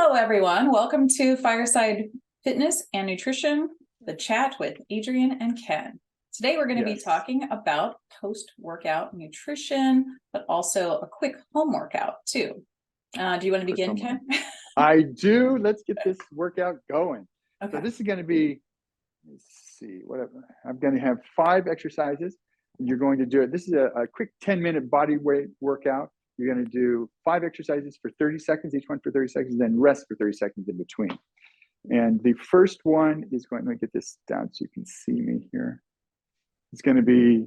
Hello, everyone. Welcome to Fireside Fitness and Nutrition, the chat with Adrienne and Ken. Today, we're going to be talking about post-workout nutrition, but also a quick home workout too. Do you want to begin, Ken? I do. Let's get this workout going. Okay. So this is going to be, let's see, whatever. I'm going to have 5 exercises. You're going to do it. This is a quick 10-minute body weight workout. You're going to do 5 exercises for 30 seconds, each one for 30 seconds, then rest for 30 seconds in between. And the first one is going, let me get this down so you can see me here. It's going to be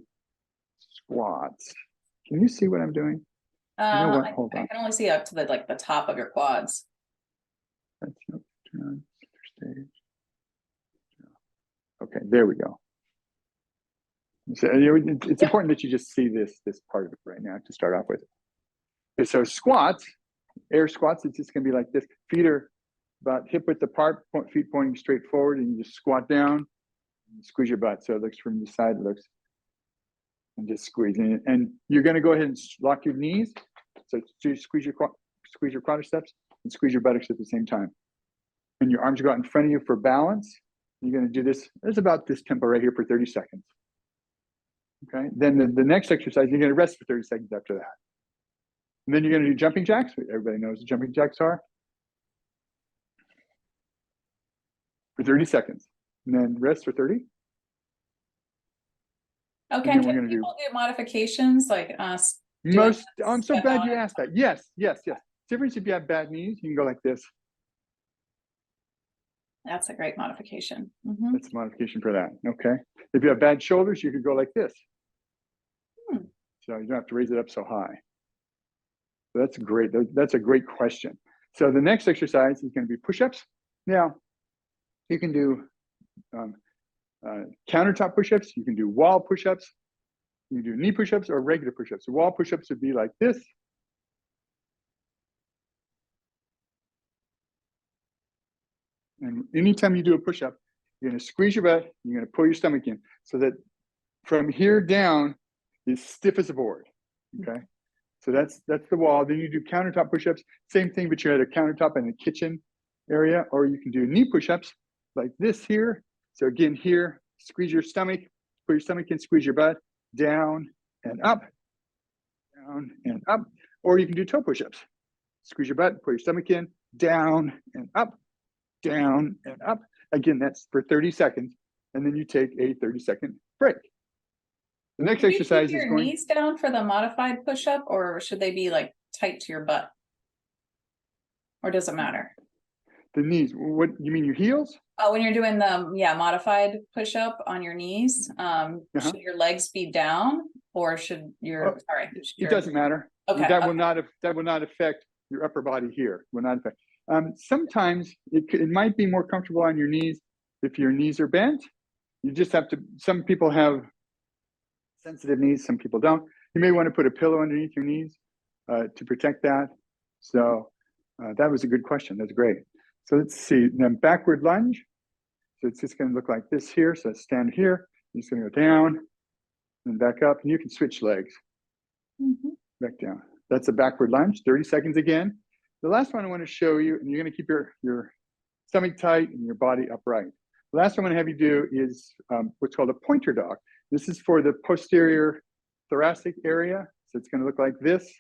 squats. Can you see what I'm doing? You know what? Hold on. I can only see up to the top of your quads. That's not turn stage. Okay, there we go. So it's important that you just see this part of it right now to start off with. Okay, so squats, air squats, it's just going to be like this. Feet are about hip width apart, feet pointing straight forward, and you just squat down and squeeze your butt. So it looks from the side, and just squeeze. And you're going to go ahead and lock your knees. So squeeze your quadriceps and squeeze your buttocks at the same time. And your arms go out in front of you for balance. You're going to do this. It's about this tempo right here for 30 seconds. Okay. Then the next exercise, you're going to rest for 30 seconds after that. And then you're going to do jumping jacks. Everybody knows what jumping jacks are. For 30 seconds. And then rest for 30. Okay. Can people do modifications like us? I'm so glad you asked that. Yes. Difference if you have bad knees, you can go like this. That's a great modification. That's a modification for that. Okay. If you have bad shoulders, you could go like this. So you don't have to raise it up so high. So that's great. That's a great question. So the next exercise is going to be push-ups. Now, you can do countertop push-ups. You can do wall push-ups. You can do knee push-ups or regular push-ups. So wall push-ups would be like this. And anytime you do a push-up, you're going to squeeze your butt. You're going to pull your stomach in so that from here down is stiff as a board. Okay. So that's the wall. Then you do countertop push-ups. Same thing, but you're at a countertop in the kitchen area. Or you can do knee push-ups like this here. So again, here, squeeze your stomach, put your stomach in, squeeze your butt, down and up, down and up. Or you can do toe push-ups. Squeeze your butt, put your stomach in, down and up, down and up. Again, that's for 30 seconds. And then you take a 30-second break. The next exercise is going. Knees down for the modified push-up, or should they be like tight to your butt? Or does it matter? The knees. What you mean, your heels? Oh, when you're doing the modified push-up on your knees, should your legs be down, or should your it doesn't matter. Okay. That will not affect your upper body here. Will not affect. Sometimes it might be more comfortable on your knees if your knees are bent. You just have to. Some people have sensitive knees, some people don't. You may want to put a pillow underneath your knees to protect that. So that was a good question. That's great. So let's see. Then backward lunge. So it's just going to look like this here. So stand here. You're just going to go down and back up, and you can switch legs. Back down. That's a backward lunge. 30 seconds again. The last one I want to show you, and you're going to keep your stomach tight and your body upright. The last one I'm going to have you do is what's called a pointer dog. This is for the posterior thoracic area. So it's going to look like this.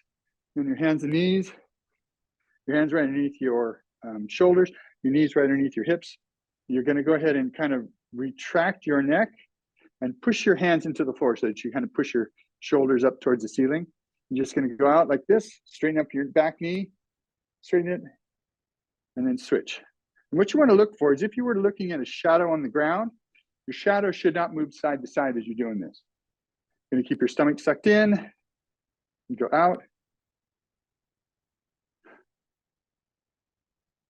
And your hands and knees. Your hands right underneath your shoulders. Your knees right underneath your hips. You're going to go ahead and kind of retract your neck and push your hands into the floor so that you kind of push your shoulders up towards the ceiling. You're just going to go out like this. Straighten up your back knee. Straighten it. And then switch. And what you want to look for is if you were looking at a shadow on the ground, your shadow should not move side to side as you're doing this. You're going to keep your stomach sucked in. You go out.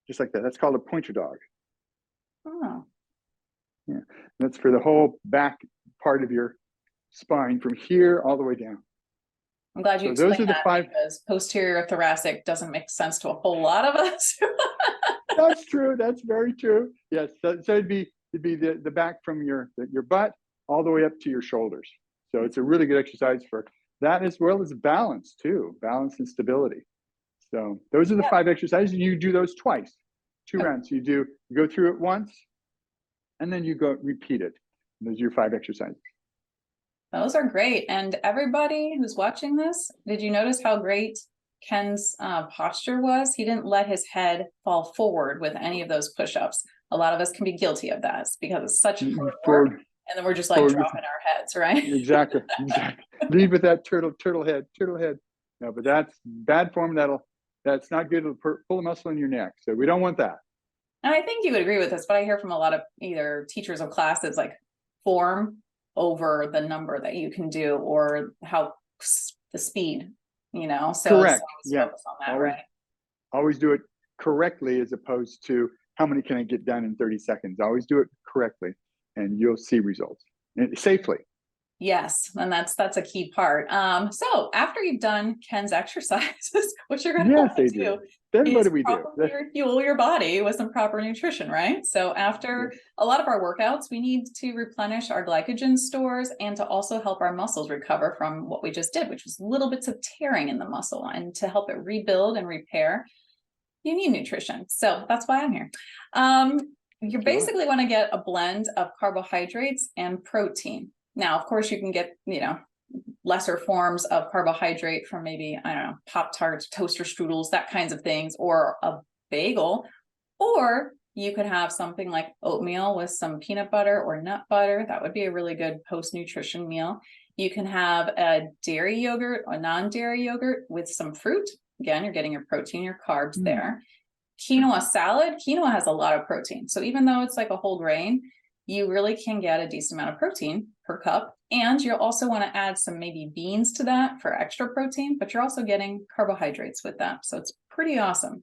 Just like that. That's called a pointer dog. Oh. Yeah. That's for the whole back part of your spine from here all the way down. I'm glad you explained that because posterior thoracic doesn't make sense to a whole lot of us. That's true. That's very true. Yes. So it'd be the back from your butt all the way up to your shoulders. So it's a really good exercise for that, as well as balance too, balance and stability. So those are the 5 exercises, and you do those twice. 2 rounds. You go through it once, and then you go repeat it. Those are your 5 exercises. Those are great. And everybody who's watching this, did you notice how great Ken's posture was? He didn't let his head fall forward with any of those push-ups. A lot of us can be guilty of that because it's such hard work, and then we're just like dropping our heads, right? Exactly. Lead with that turtle head. No, but that's bad form. That's not good. It'll pull a muscle in your neck. So we don't want that. And I think you would agree with this, but I hear from a lot of either teachers of classes like form over the number that you can do, or how the speed, so correct. Focus on that, right? Always do it correctly, as opposed to how many can I get done in 30 seconds. Always do it correctly, and you'll see results, and safely. Yes, and that's a key part. So after you've done Ken's exercises, what you're going to do then is what do we do? Fuel your body with some proper nutrition, right? So after a lot of our workouts, we need to replenish our glycogen stores and to also help our muscles recover from what we just did, which was little bits of tearing in the muscle. And to help it rebuild and repair, you need nutrition. So that's why I'm here. You basically want to get a blend of carbohydrates and protein. Now, of course, you can get, lesser forms of carbohydrate from maybe, I don't know, Pop-Tarts, toaster strudels, that kinds of things, or a bagel. Or you could have something like oatmeal with some peanut butter or nut butter. That would be a really good post-nutrition meal. You can have a dairy yogurt or non-dairy yogurt with some fruit. Again, you're getting your protein, your carbs there. Quinoa salad. Quinoa has a lot of protein. So even though it's like a whole grain, you really can get a decent amount of protein per cup. And you'll also want to add some maybe beans to that for extra protein, but you're also getting carbohydrates with that. So it's pretty awesome.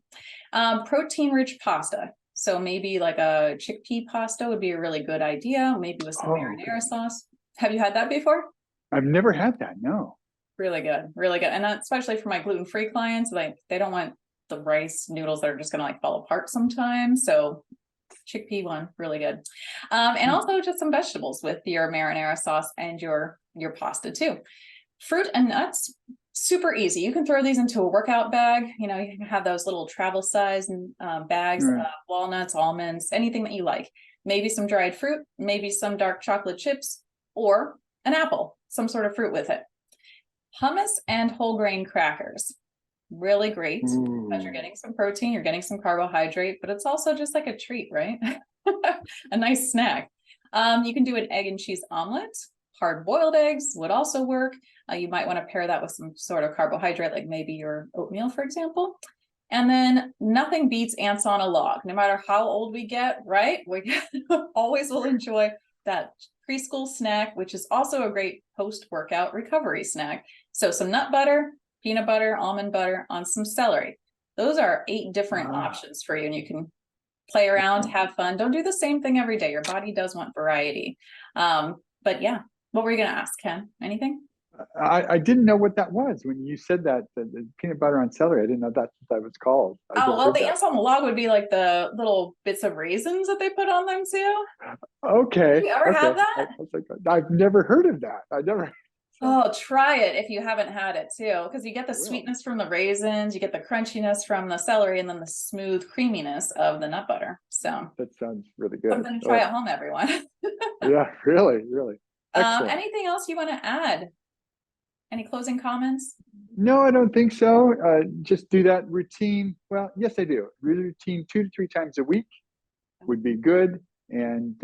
Protein-rich pasta. So maybe like a chickpea pasta would be a really good idea, maybe with some marinara sauce. Have you had that before? I've never had that, no. Really good, really good. And especially for my gluten-free clients, like they don't want the rice noodles that are just going to like fall apart sometimes. So chickpea one, really good. And also just some vegetables with your marinara sauce and your pasta too. Fruit and nuts, super easy. You can throw these into a workout bag. You can have those little travel size bags, walnuts, almonds, anything that you like. Maybe some dried fruit, maybe some dark chocolate chips, or an apple, some sort of fruit with it. Hummus and whole grain crackers. Really great because you're getting some protein, you're getting some carbohydrate, but it's also just like a treat, right? A nice snack. You can do an egg and cheese omelet. Hard-boiled eggs would also work. You might want to pair that with some sort of carbohydrate, like maybe your oatmeal, for example. And then nothing beats ants on a log. No matter how old we get, right? We always will enjoy that preschool snack, which is also a great post-workout recovery snack. So some nut butter, peanut butter, almond butter on some celery. Those are 8 different options for you, and you can play around, have fun. Don't do the same thing every day. Your body does want variety. But yeah, what were you going to ask, Ken? Anything? I didn't know what that was when you said that, the peanut butter on celery. I didn't know that's what that was called. Well, the ants on the log would be like the little bits of raisins that they put on them too. Okay. Have you ever had that? I've never heard of that. I never. Oh, try it if you haven't had it too, because you get the sweetness from the raisins, you get the crunchiness from the celery, and then the smooth creaminess of the nut butter. So that sounds really good. Something to try at home, everyone. Yeah, really. Anything else you want to add? Any closing comments? No, I don't think so. Just do that routine. Well, yes, I do. Routine 2 to 3 times a week would be good. And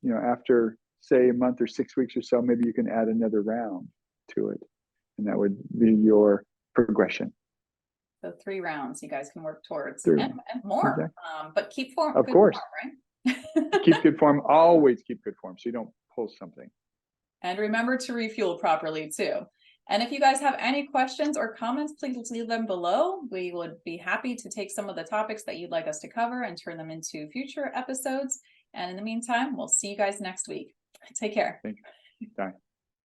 after say a month or 6 weeks or so, maybe you can add another round to it, and that would be your progression. So 3 rounds you guys can work towards, and more. Exactly. But keep form. Of course, form, right? Keep good form. Always keep good form, so you don't pull something. And remember to refuel properly too. And if you guys have any questions or comments, please leave them below. We would be happy to take some of the topics that you'd like us to cover and turn them into future episodes. And in the meantime, we'll see you guys next week. Take care. Thank you. Bye.